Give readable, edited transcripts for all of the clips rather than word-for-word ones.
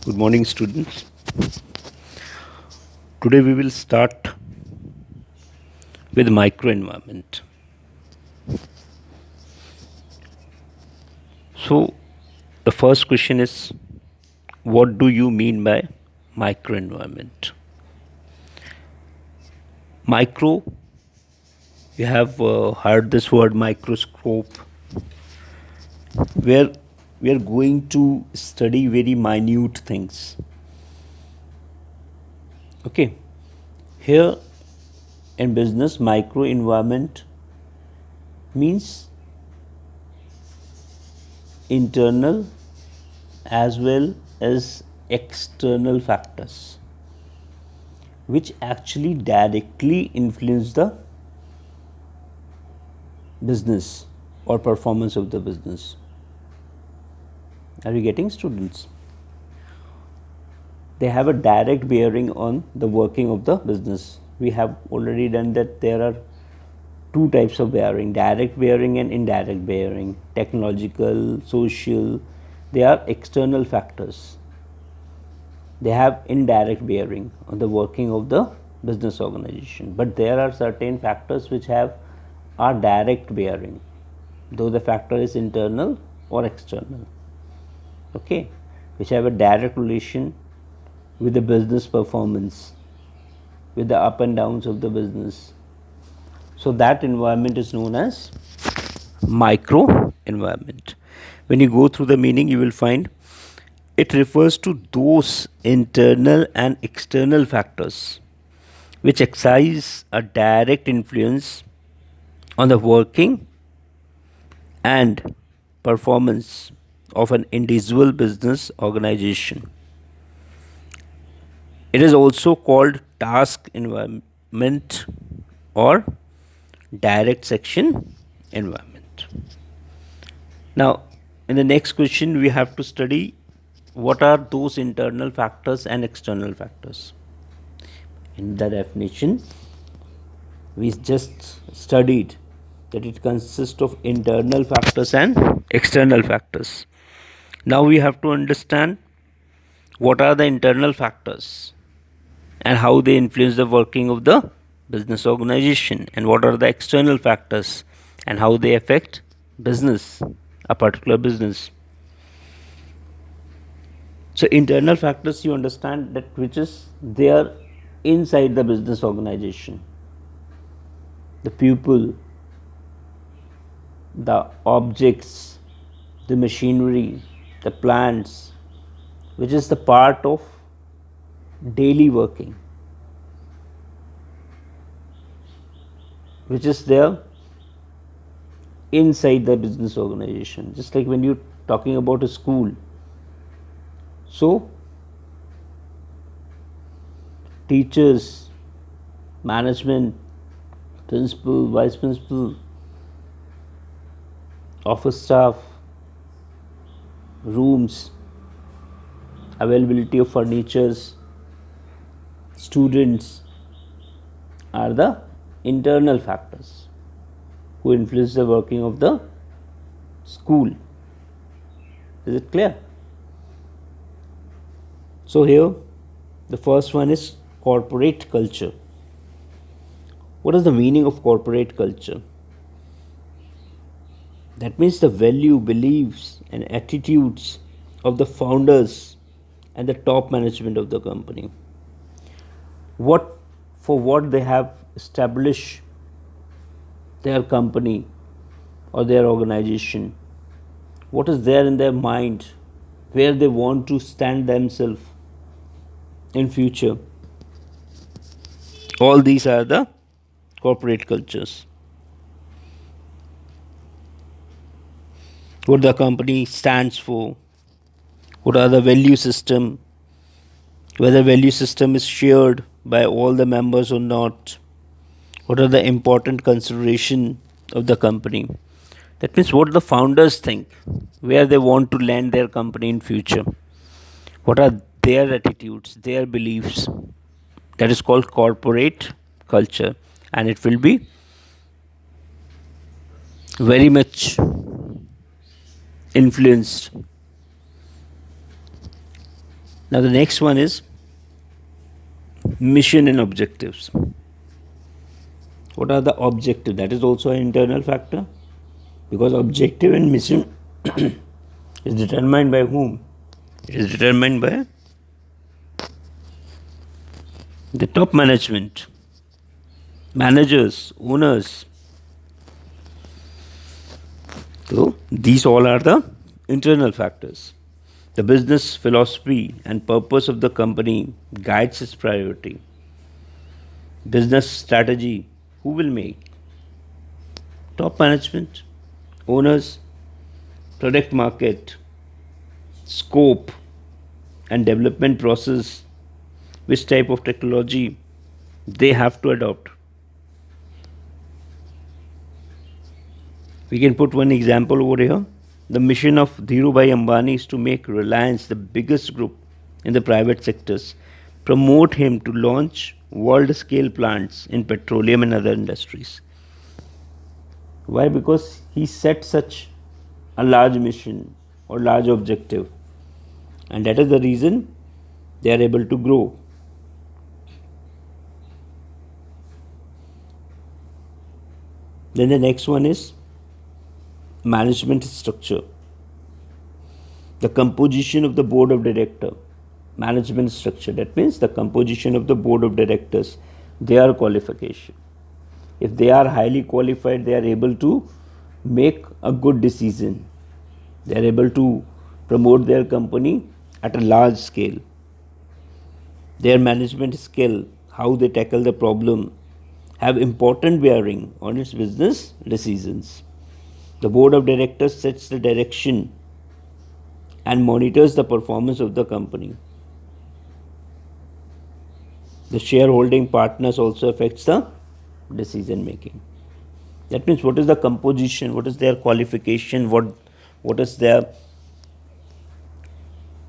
Good morning, students. Today we will start with microenvironment. So, the first question is, what do you mean by microenvironment? Micro, you have heard this word microscope, where we are going to study very minute things. Okay, here in business, microenvironment means internal as well as external factors which actually directly influence the business or performance of the business. Are you getting, students? They have a direct bearing on the working of the business. We have already done that there are two types of bearing: direct bearing and indirect bearing, technological, social. They are external factors. They have indirect bearing on the working of the business organization, but there are certain factors which have a direct bearing, though the factor is internal or external, okay, which have a direct relation with the business performance, with the up and downs of the business. So that environment is known as micro environment. When you go through the meaning, you will find it refers to those internal and external factors which exercise a direct influence on the working and performance of an individual business organization. It is also called task environment or direct section environment. Now, in the next question, we have to study what are those internal factors and external factors. In the definition, we just studied that it consists of internal factors and external factors. Now we have to understand what are the internal factors and how they influence the working of the business organization, and what are the external factors and how they affect business, a particular business. So internal factors, you understand that which is there inside the business organization, the people, the objects, the machinery, the plants, which is the part of daily working, which is there inside the business organization. Just like when you're talking about a school, so teachers, management, principal, vice principal, office staff, rooms, availability of furnitures, students are the internal factors who influence the working of the school. Is it clear? So here the first one is corporate culture. What is the meaning of corporate culture? That means the value, beliefs, and attitudes of the founders and the top management of the company. What for what they have established their company or their organization, what is there in their mind, where they want to stand themselves in future. All these are the corporate cultures. What the company stands for, what are the value system, whether value system is shared by all the members or not, what are the important consideration of the company. That means what the founders think, where they want to land their company in future, what are their attitudes, their beliefs. That is called corporate culture, and it will be very much influenced Now the next one is mission and objectives. What are the objectives? That is also an internal factor, because objective and mission is determined by whom? It is determined by the top management, managers, owners. So these all are the internal factors. The business philosophy and purpose of the company guides its priority. Business strategy, who will make? Top management, owners, product market, scope and development process, which type of technology they have to adopt. We can put one example over here. The mission of Dhirubhai Ambani is to make Reliance the biggest group in the private sectors, promote him to launch world scale plants in petroleum and other industries. Why? Because he set such a large mission or large objective, and that is the reason they are able to grow. Then the next one is management structure. The composition of the board of director, management structure. That means the composition of the board of directors, their qualification. If they are highly qualified, they are able to make a good decision. They are able to promote their company at a large scale. Their management skill, how they tackle the problem, have important bearing on its business decisions. The board of directors sets the direction and monitors the performance of the company. The shareholding partners also affects the decision making. That means what is the composition, what is their qualification, what is their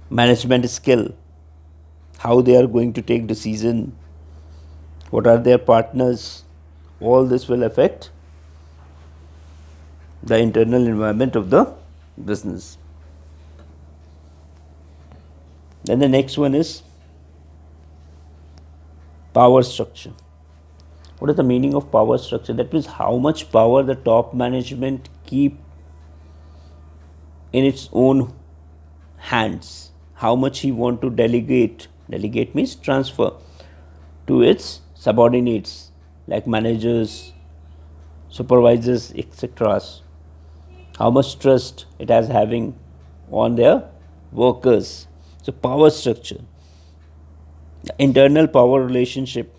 management skill, how they are going to take decision, what are their partners, all this will affect the internal environment of the business. Then the next one is power structure. What is the meaning of power structure? That means how much power the top management keep in its own hands, how much he want to delegate. Delegate means transfer to its subordinates like managers, supervisors, etc. How much trust it has having on their workers. So power structure, the internal power relationship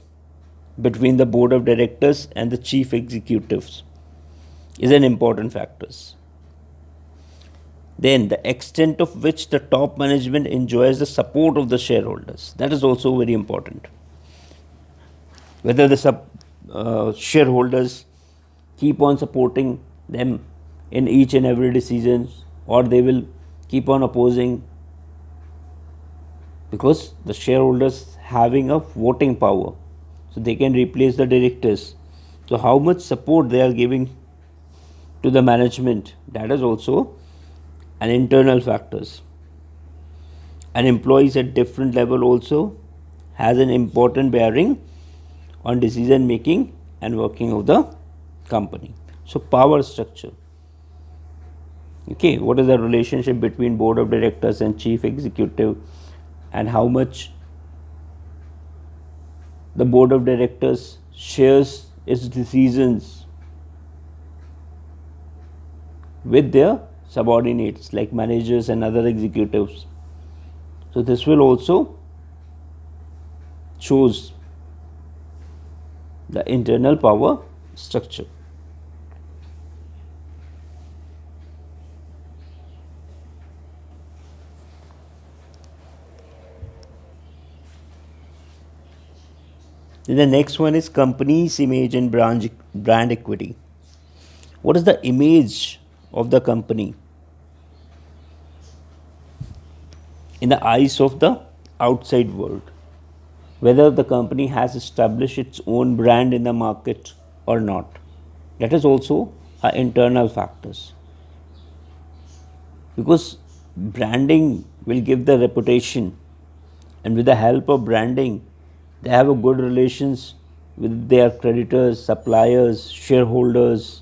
between the board of directors and the chief executives is an important factor. Then the extent of which the top management enjoys the support of the shareholders, that is also very important. Whether the shareholders keep on supporting them in each and every decision, or they will keep on opposing, because the shareholders having a voting power, so they can replace the directors. So how much support they are giving to the management, that is also an internal factors. And employees at different level also has an important bearing on decision making and working of the company. So power structure. Okay, what is the relationship between board of directors and chief executive, and how much the board of directors shares its decisions with their subordinates like managers and other executives. So this will also shows the internal power structure. Then the next one is company's image and brand equity. What is the image of the company in the eyes of the outside world? Whether the company has established its own brand in the market or not. That is also our internal factors. Because branding will give the reputation and with the help of branding, they have a good relations with their creditors, suppliers, shareholders,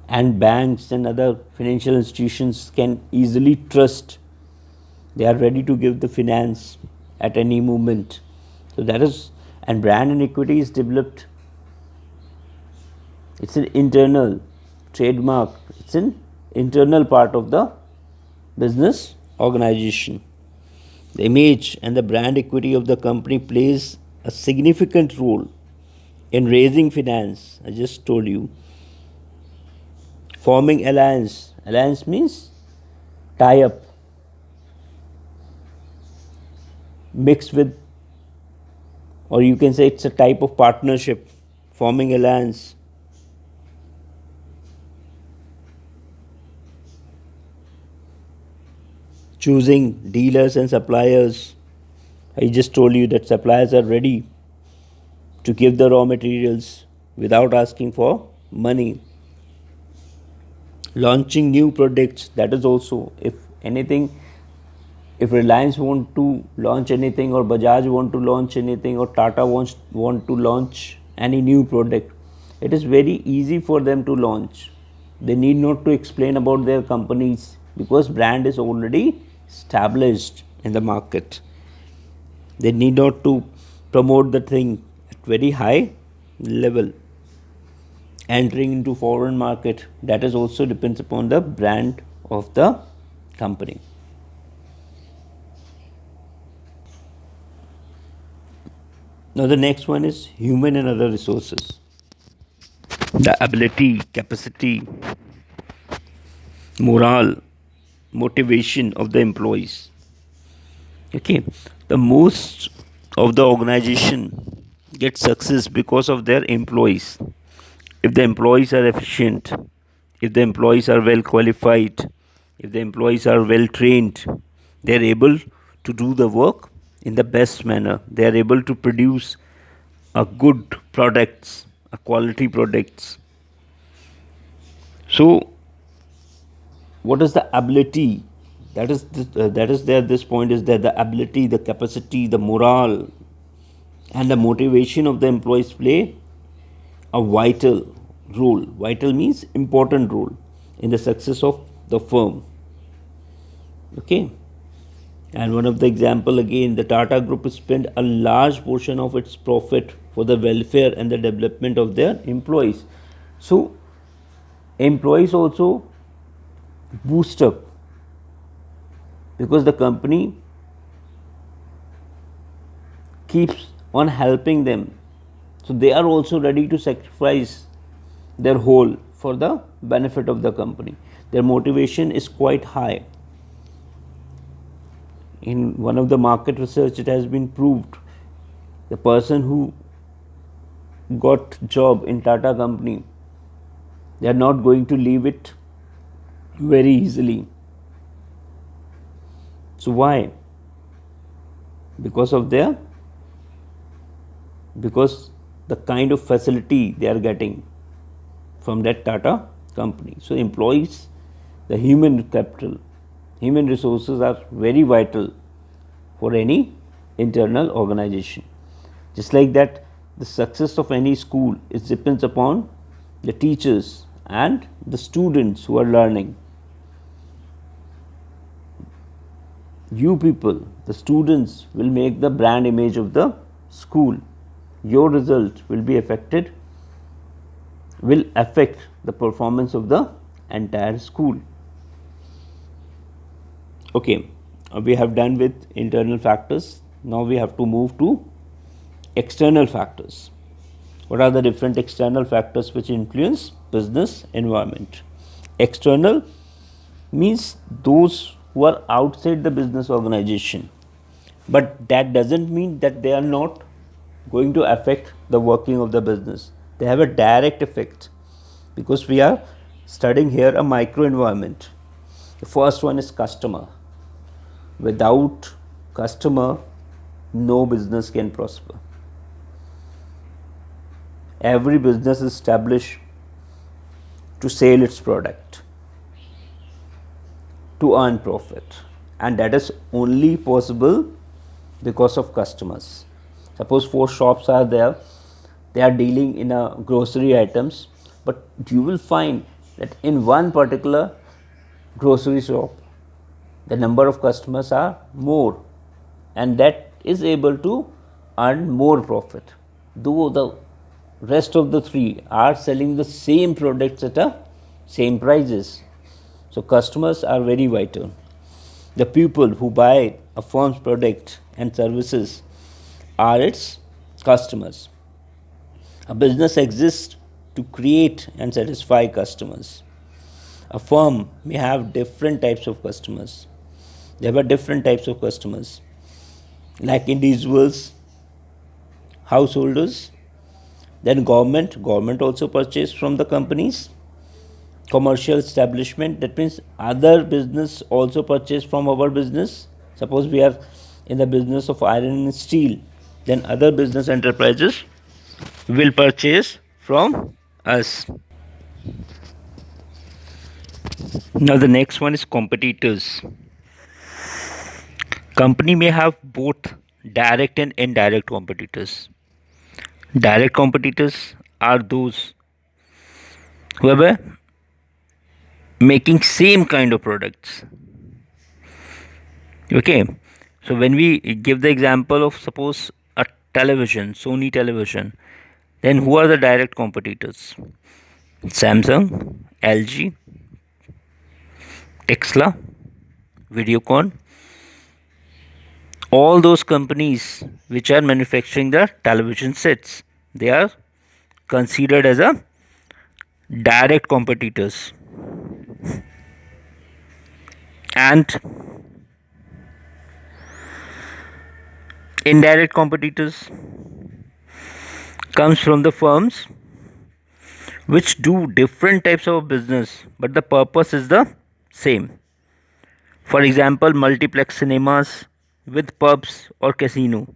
and banks and other financial institutions can easily trust. They are ready to give the finance at any moment. So that is, and brand and equity is developed. It's an internal trademark. It's an internal part of the business organization. The image and the brand equity of the company plays a significant role in raising finance. I just told you. Forming alliance. Alliance means tie up, mixed with, or you can say it's a type of partnership. Forming alliance. Choosing dealers and suppliers. I just told you that suppliers are ready to give the raw materials without asking for money. Launching new products, that is also, if anything, if Reliance want to launch anything, or Bajaj want to launch anything, or Tata want to launch any new product, it is very easy for them to launch. They need not to explain about their companies because brand is already established in the market. They need not to promote the thing at very high level. Entering into foreign market, that is also depends upon the brand of the company. Now the next one is human and other resources. The ability, capacity, morale, motivation of the employees. Okay, the most of the organization gets success because of their employees. If the employees are efficient, if the employees are well qualified, if the employees are well trained, they are able to do the work in the best manner. They are able to produce a good products, a quality products. So what is the ability? That is there. This point is that the ability, the capacity, the morale, and the motivation of the employees play a vital role. Vital means important role in the success of the firm. Okay, and one of the example again, the Tata Group spent a large portion of its profit for the welfare and the development of their employees. So employees also boost up because the company keeps on helping them. So they are also ready to sacrifice their whole for the benefit of the company. Their motivation is quite high. In one of the market research, it has been proved the person who got job in Tata company, they are not going to leave it very easily. So why? Because of their, because the kind of facility they are getting from that Tata company. So employees, the human capital, human resources are very vital for any internal organization. Just like that, the success of any school, it depends upon the teachers and the students who are learning. You people, the students, will make the brand image of the school. Your result will be affected, will affect the performance of the entire school. Okay, we have done with internal factors. Now we have to move to external factors. What are the different external factors which influence business environment? External means those who are outside the business organization, but that doesn't mean that they are not going to affect the working of the business. They have a direct effect because we are studying here a micro environment. The first one is customer. Without customer, no business can prosper. Every business is established to sell its product, to earn profit, and that is only possible because of customers. Suppose 4 shops are there, they are dealing in a grocery items, but you will find that in one particular grocery shop the number of customers are more, and that is able to earn more profit, though the rest of the 3 are selling the same products at a same prices. So customers are very vital. The people who buy a firm's product and services are its customers. A business exists to create and satisfy customers. A firm may have different types of customers. There were different types of customers, like individuals, householders, then government also purchase from the companies, commercial establishment, that means other business also purchase from our business. Suppose we are in the business of iron and steel, then other business enterprises will purchase from us. Now the next one is competitors. Company may have both direct and indirect competitors. Direct competitors are those who are making same kind of products. Okay, so when we give the example of suppose a television, Sony television, then who are the direct competitors? Samsung, LG, Tesla, Videocon, all those companies which are manufacturing the television sets, they are considered as a direct competitors. And indirect competitors comes from the firms which do different types of business, but the purpose is the same. For example, multiplex cinemas with pubs or casino,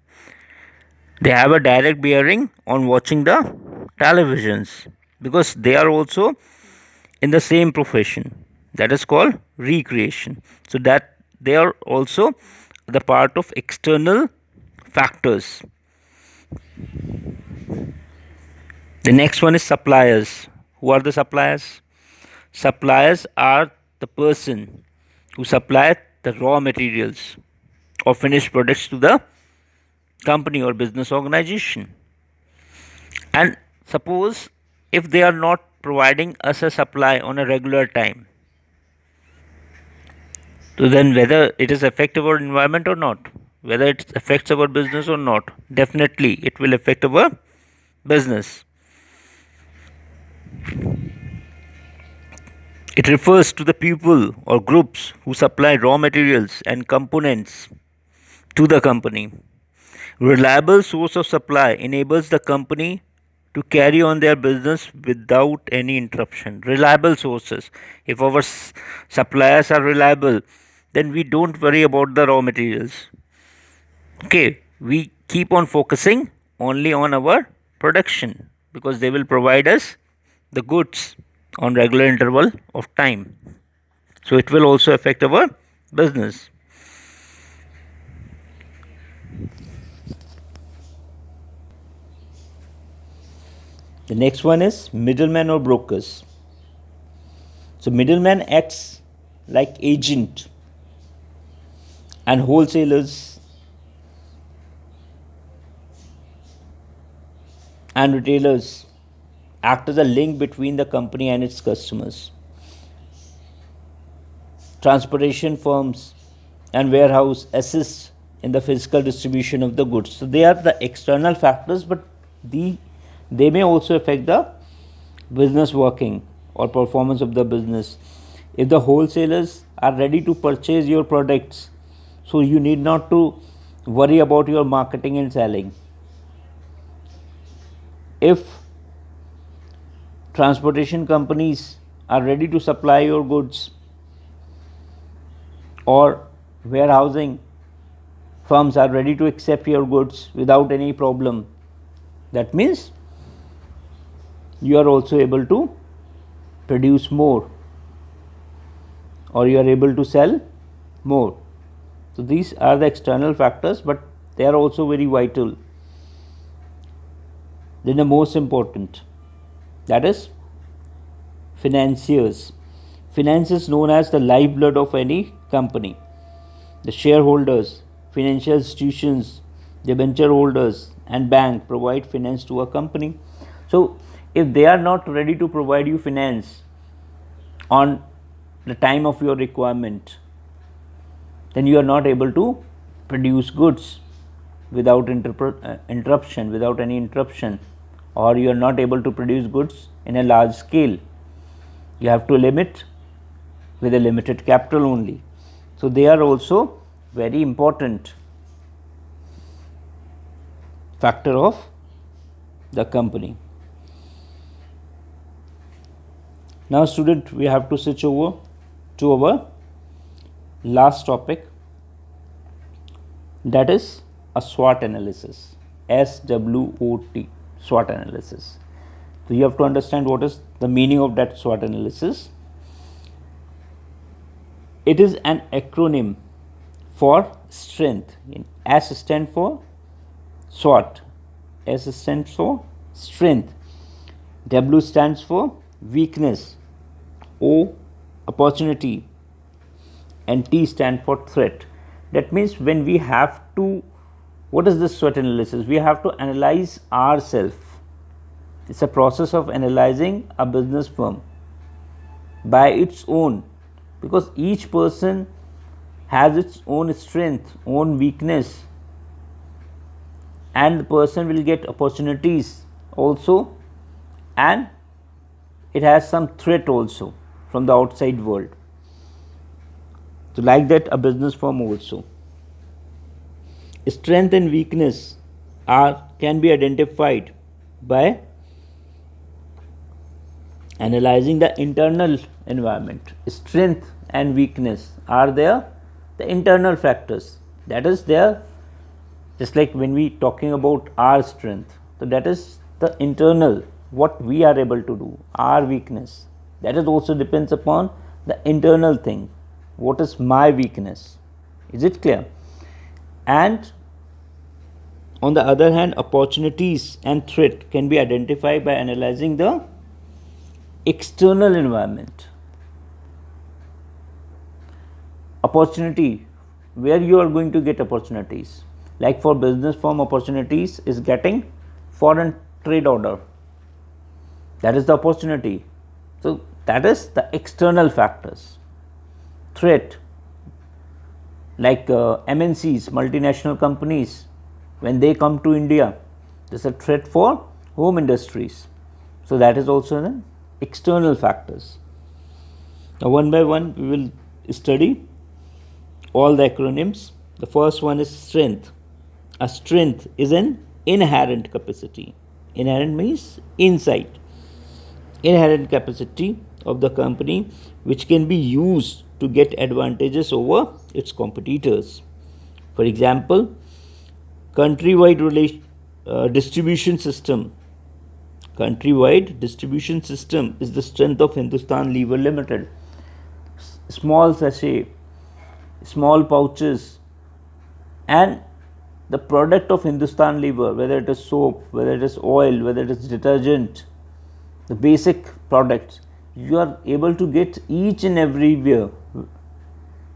they have a direct bearing on watching the televisions because they are also in the same profession, that is called recreation. So that they are also the part of external factors. The next one is suppliers. Who are the suppliers? Suppliers are the person who supply the raw materials or finished products to the company or business organization. And suppose if they are not providing us a supply on a regular time, so then whether it is affect our environment or not, whether it affects our business or not, definitely it will affect our business. It refers to the people or groups who supply raw materials and components to the company. Reliable source of supply enables the company to carry on their business without any interruption. Reliable sources. If our suppliers are reliable, then we don't worry about the raw materials. Okay, we keep on focusing only on our production because they will provide us the goods on regular interval of time. So it will also affect our business. The next one is middlemen or brokers. So middleman acts like agent, and wholesalers and retailers act as a link between the company and its customers. Transportation firms and warehouse assist in the physical distribution of the goods. So they are the external factors, but they may also affect the business working or performance of the business. If the wholesalers are ready to purchase your products, so you need not to worry about your marketing and selling. If transportation companies are ready to supply your goods, or warehousing firms are ready to accept your goods without any problem, that means you are also able to produce more, or you are able to sell more. So these are the external factors, but they are also very vital. Then the most important, that is financiers. Finance is known as the lifeblood of any company. The shareholders, financial institutions, debenture holders, and bank provide finance to a company. So, if they are not ready to provide you finance on the time of your requirement, then you are not able to produce goods without interruption, without any interruption, or you are not able to produce goods in a large scale. You have to limit with a limited capital only. So, they are also very important factor of the company. Now, student, we have to switch over to our last topic, that is a SWOT analysis. SWOT, SWOT analysis. So, you have to understand what is the meaning of that SWOT analysis. It is an acronym for strength. S stands for SWOT, S stands for strength, W stands for weakness, O opportunity, and T stands for threat. That means when we have to, what is this SWOT analysis? We have to analyze ourselves. It's a process of analyzing a business firm by its own, because each person has its own strength, own weakness, and the person will get opportunities also, and it has some threat also from the outside world. So, like that, a business firm also. Strength and weakness can be identified by analyzing the internal environment. Strength and weakness are there, the internal factors, that is there, just like when we talking about our strength, so that is the internal, what we are able to do. Our weakness, that is also depends upon the internal thing, what is my weakness. Is it clear? And on the other hand, opportunities and threat can be identified by analyzing the external environment. Opportunity, where you are going to get opportunities, like for business firm, opportunities is getting foreign trade order, that is the opportunity. So, that is the external factors. Threat, like MNCs, multinational companies, when they come to India, there is a threat for home industries. So, that is also an external factors. Now, one by one we will study all the acronyms. The first one is strength. A strength is an inherent capacity. Inherent means inside. Inherent capacity of the company which can be used to get advantages over its competitors. For example, countrywide distribution system. Countrywide distribution system is the strength of Hindustan Lever Limited. Small sachet, small pouches, and the product of Hindustan Lever, whether it is soap, whether it is oil, whether it is detergent, the basic products, you are able to get each and everywhere.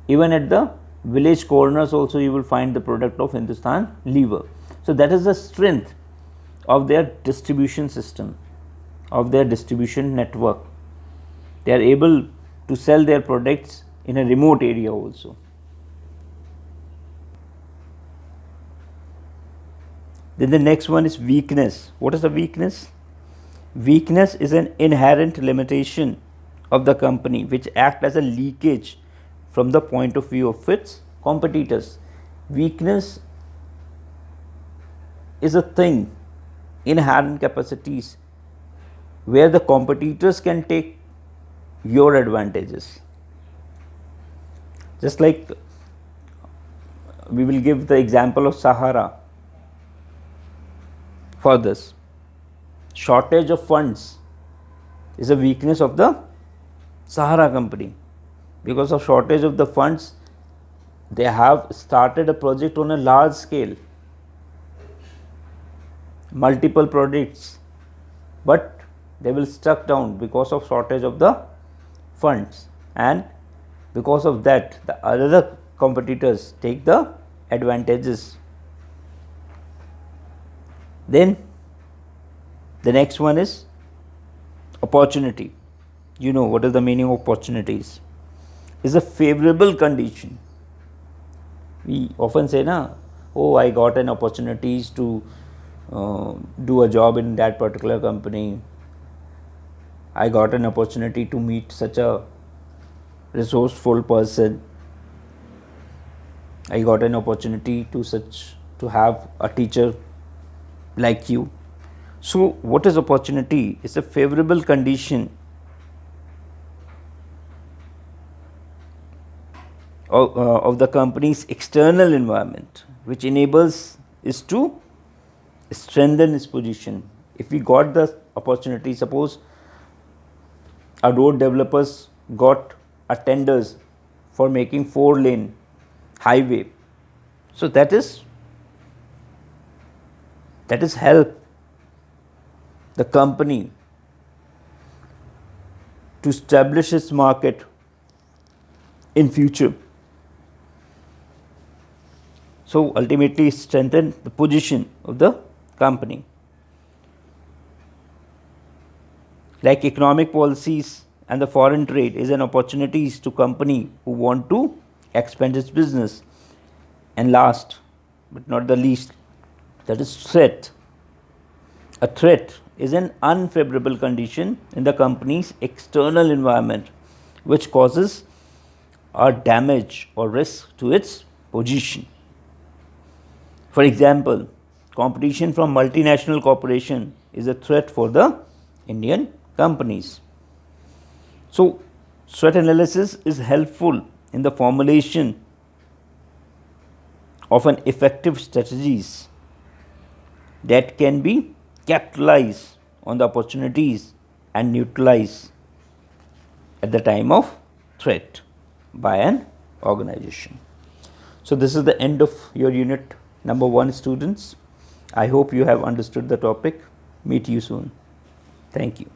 Even at the village corners also you will find the product of Hindustan Lever. So, that is the strength of their distribution system, of their distribution network. They are able to sell their products in a remote area also. Then the next one is weakness. What is the weakness? Weakness is an inherent limitation of the company which act as a leakage from the point of view of its competitors. Weakness is a thing, inherent capacities where the competitors can take your advantages. Just like we will give the example of Sahara for this. Shortage of funds is a weakness of the Sahara company. Because of shortage of the funds, they have started a project on a large scale, multiple projects, but they will stuck down because of shortage of the funds, and because of that the other competitors take the advantages. Then the next one is opportunity. You know what is the meaning of opportunities? Is a favorable condition. We often say, na, oh, I got an opportunities to do a job in that particular company. I got an opportunity to meet such a resourceful person. I got an opportunity to have a teacher like you. So, what is opportunity? It's a favorable condition of the company's external environment, which enables is to strengthen its position. If we got the opportunity, suppose a road developers got a tenders for making 4-lane highway, so that is help the company to establish its market in future. So ultimately strengthen the position of the company. Like economic policies and the foreign trade is an opportunities to company who want to expand its business. And last but not the least, that is threat. A threat is an unfavorable condition in the company's external environment which causes a damage or risk to its position. For example, competition from multinational corporation is a threat for the Indian companies. So, SWOT analysis is helpful in the formulation of an effective strategies that can be capitalize on the opportunities and neutralize at the time of threat by an organization. So, this is the end of your unit number 1, students. I hope you have understood the topic. Meet you soon. Thank you.